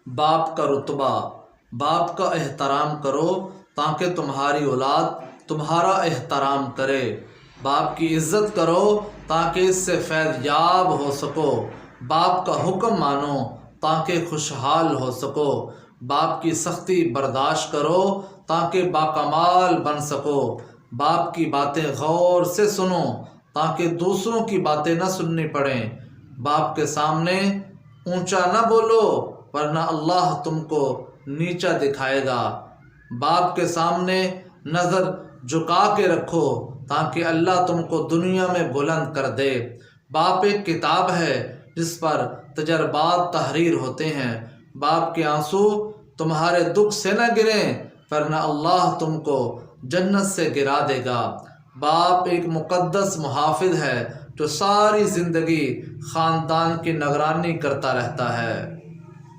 باپ کا رتبہ، باپ کا احترام کرو تاکہ تمہاری اولاد تمہارا احترام کرے۔ باپ کی عزت کرو تاکہ اس سے فیض یاب ہو سکو۔ باپ کا حکم مانو تاکہ خوشحال ہو سکو۔ باپ کی سختی برداشت کرو تاکہ باکمال بن سکو۔ باپ کی باتیں غور سے سنو تاکہ دوسروں کی باتیں نہ سننی پڑیں۔ باپ کے سامنے اونچا نہ بولو ورنہ اللہ تم کو نیچا دکھائے گا۔ باپ کے سامنے نظر جھکا کے رکھو تاکہ اللہ تم کو دنیا میں بلند کر دے۔ باپ ایک کتاب ہے جس پر تجربات تحریر ہوتے ہیں۔ باپ کے آنسو تمہارے دکھ سے نہ گریں ورنہ اللہ تم کو جنت سے گرا دے گا۔ باپ ایک مقدس محافظ ہے جو ساری زندگی خاندان کی نگرانی کرتا رہتا ہے۔